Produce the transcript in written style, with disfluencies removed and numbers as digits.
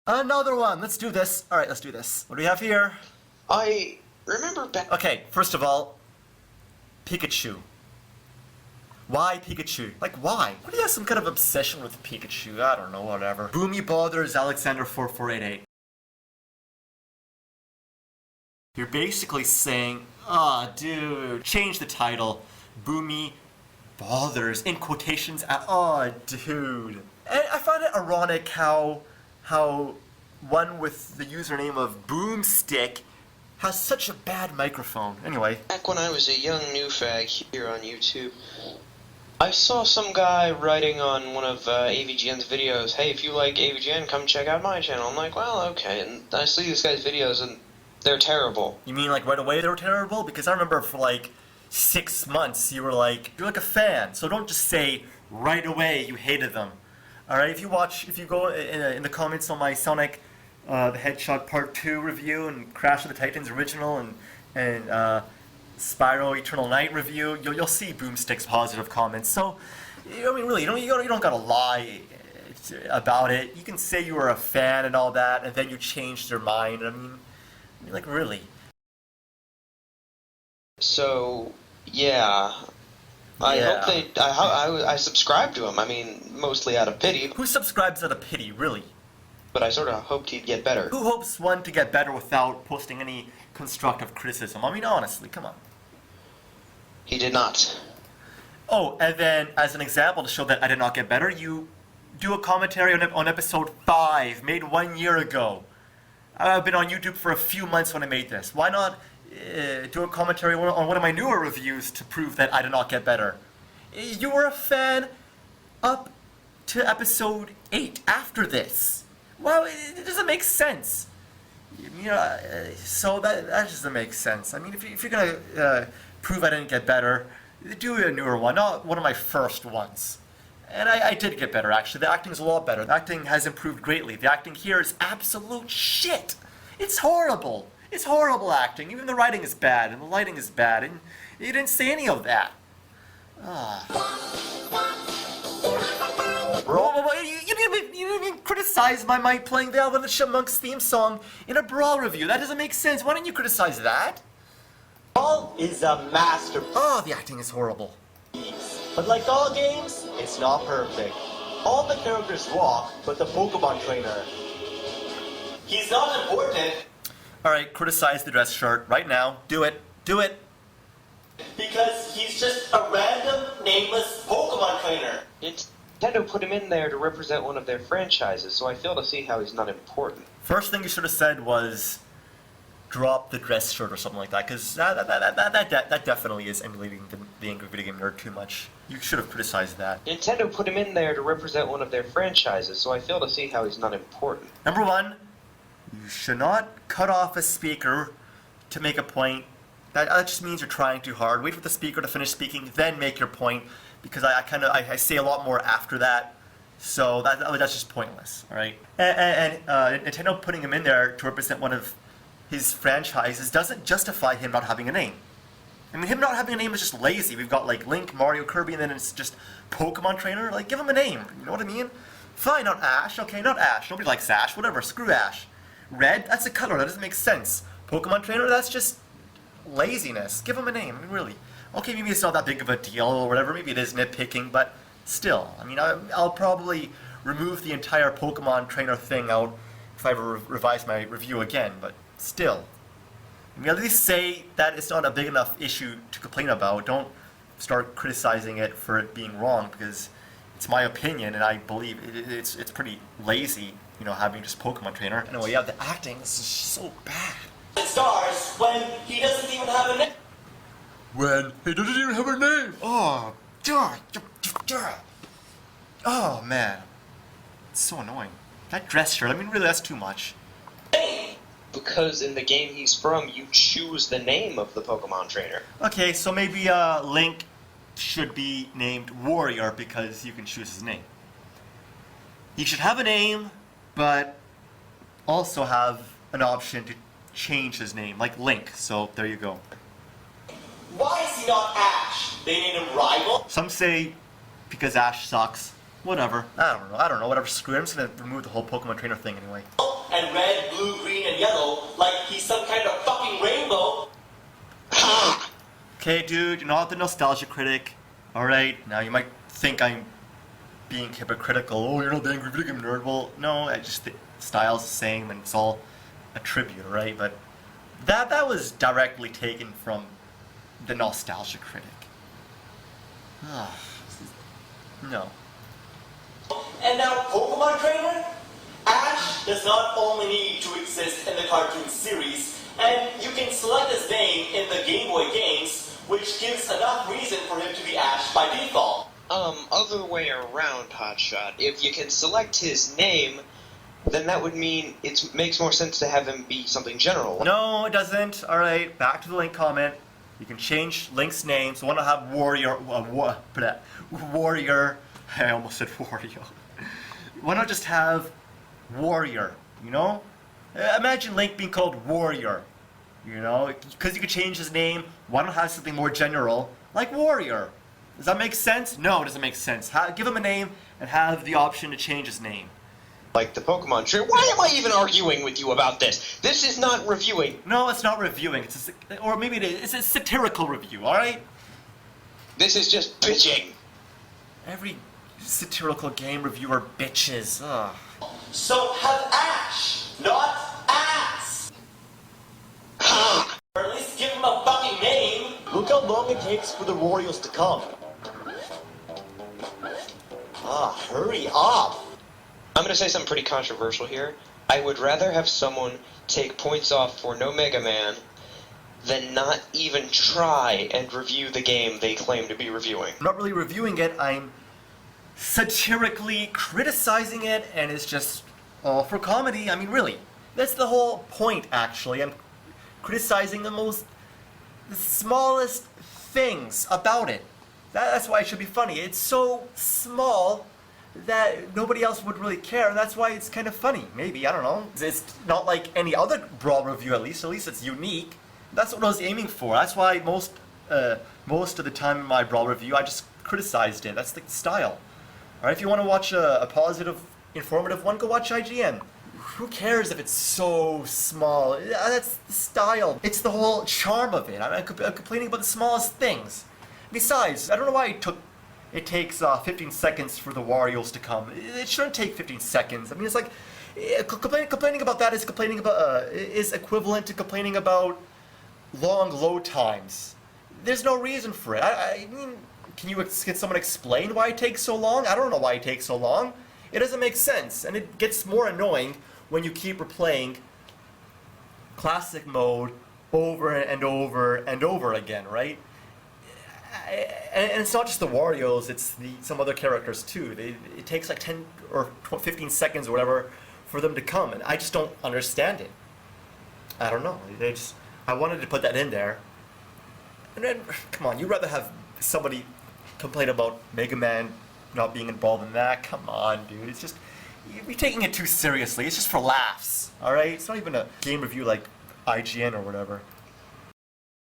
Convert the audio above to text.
Another one. Let's do this. All right, let's do this. What do we have here? I remember back. Okay, first of all, Pikachu. Why Pikachu? Like, why? What do you have some kind of obsession with Pikachu? I don't know, whatever. Boomy bothers Alexander4488. You're basically saying, dude, change the title. Boomy bothers, in quotations, dude. And I find it ironic how one with the username of Boomstick has such a bad microphone. Anyway. Back when I was a young new fag here on YouTube, I saw some guy writing on one of AVGN's videos, hey, if you like AVGN, come check out my channel. I'm like, well, okay. And I see this guy's videos, and they're terrible. You mean like right away they were terrible? Because I remember for like 6 months you were like, you're like a fan, so don't just say right away you hated them. Alright, if you go in the comments on my Sonic the Hedgehog Part 2 review and Crash of the Titans original and Spyro Eternal Night review, you'll see Boomstick's positive comments. So, I mean, really, you don't gotta lie about it. You can say you were a fan and all that, and then you changed your mind. I mean, like, really. So, yeah. I subscribed to him. I mean, mostly out of pity. Who subscribes out of pity, really? But I sort of hoped he'd get better. Who hopes one to get better without posting any constructive criticism? I mean, honestly, come on. He did not. Oh, and then, as an example to show that I did not get better, you do a commentary on episode 5, made 1 year ago. I've been on YouTube for a few months when I made this. Why not do a commentary on one of my newer reviews to prove that I did not get better? You were a fan up to episode 8 after this. Well, it doesn't make sense. You know, so that just doesn't make sense. I mean, if you're gonna prove I didn't get better, do a newer one, not one of my first ones. And I did get better, actually. The acting's a lot better. The acting has improved greatly. The acting here is absolute shit. It's horrible. It's horrible acting. Even the writing is bad, and the lighting is bad, and you didn't say any of that. You even criticized my playing the Alvin and the Chipmunks theme song in a Brawl review. That doesn't make sense. Why didn't you criticize that? Brawl is a masterpiece. Oh, the acting is horrible. But like all games, it's not perfect. All the characters walk, but the Pokemon trainer, he's not important. Alright, criticize the dress shirt right now. Do it. Do it. Because he's just a random, nameless Pokemon trainer. Nintendo put him in there to represent one of their franchises, so I fail to see how he's not important. First thing you should have said was drop the dress shirt or something like that, because that definitely is emulating the angry video game nerd too much. You should have criticized that. Nintendo put him in there to represent one of their franchises, so I fail to see how he's not important. Number one, you should not cut off a speaker to make a point. That just means you're trying too hard. Wait for the speaker to finish speaking, then make your point, because I say a lot more after that. So that's just pointless, all right? And Nintendo putting him in there to represent one of his franchises doesn't justify him not having a name. I mean, him not having a name is just lazy. We've got like Link, Mario, Kirby, and then it's just Pokemon Trainer. Like, give him a name. You know what I mean? Fine, not Ash. Okay, not Ash. Nobody likes Ash. Whatever. Screw Ash. Red, that's a color. That doesn't make sense. Pokemon Trainer, that's just laziness. Give him a name. I mean, really. Okay, maybe it's not that big of a deal or whatever. Maybe it is nitpicking, but still. I mean, I'll probably remove the entire Pokemon Trainer thing out if I ever revise my review again, but still. I mean, at least say that it's not a big enough issue to complain about. Don't start criticizing it for it being wrong, because it's my opinion, and I believe it's pretty lazy, you know, having just Pokemon Trainer. Anyway, yeah, the acting is just so bad. It stars when he doesn't even have a name. When he doesn't even have a name. Oh, oh man, it's so annoying. That dress shirt. I mean, really, that's too much. Because in the game he's from, you choose the name of the Pokemon trainer. Okay, so maybe Link should be named Warrior because you can choose his name. He should have a name, but also have an option to change his name, like Link. So there you go. Why is he not Ash? They made him Rival? Some say because Ash sucks. Whatever. I don't know. Whatever. Screw it. I'm just gonna remove the whole Pokemon Trainer thing anyway. and red, blue, green, and yellow like he's some kind of fucking rainbow. Okay, dude, you're not the nostalgia critic. Alright, now you might think I'm being hypocritical. Oh, you're not the angry video game nerd. Well, no, I just think style's the same and it's all a tribute, right? But that was directly taken from the nostalgia critic. No. And now Pokemon Trainer? Ash does not only need to exist in the cartoon series, and you can select his name in the Game Boy games, which gives enough reason for him to be Ash by default. Other way around, Hotshot. If you can select his name, then that would mean it makes more sense to have him be something general. No, it doesn't. Alright, back to the Link comment. You can change Link's name, so why not have Warrior, Warrior, I almost said Wario. Why not just have Warrior, you know? Imagine Link being called Warrior, you know? Because you could change his name, why not have something more general, like Warrior? Does that make sense? No, it doesn't make sense. Give him a name and have the option to change his name. Like the Pokemon tree. Why am I even arguing with you about this? This is not reviewing. No, it's not reviewing. Or maybe it is. It's a satirical review, alright? This is just bitching. Every satirical game reviewer bitches. Ugh. So have Ash, not Ass! Or at least give him a fucking name! Look how long it takes for the Warriors to come. Hurry up! I'm gonna say something pretty controversial here. I would rather have someone take points off for no Mega Man than not even try and review the game they claim to be reviewing. I'm not really reviewing it, I'm satirically criticizing it, and it's just all for comedy. I mean, really. That's the whole point, actually. I'm criticizing the smallest things about it. That's why it should be funny. It's so small that nobody else would really care, and that's why it's kind of funny. Maybe, I don't know. It's not like any other Brawl review, at least it's unique. That's what I was aiming for. That's why most of the time in my Brawl review, I just criticized it. That's the style. Alright, if you want to watch a positive, informative one, go watch IGN. Who cares if it's so small? That's the style. It's the whole charm of it. I'm complaining about the smallest things. Besides, I don't know why it takes 15 seconds for the Warriors to come. It shouldn't take 15 seconds. I mean, it's like complaining about that is is equivalent to complaining about long load times. There's no reason for it. I mean, can someone explain why it takes so long? I don't know why it takes so long. It doesn't make sense, and it gets more annoying when you keep replaying classic mode over and over and over again, right? And it's not just the Warriors, it's some other characters too. It takes like 10 or 15 seconds or whatever for them to come, and I just don't understand it. I don't know. I wanted to put that in there. And then, come on, you'd rather have somebody complain about Mega Man not being involved in that? Come on, dude. It's just, you're taking it too seriously. It's just for laughs, alright? It's not even a game review like IGN or whatever.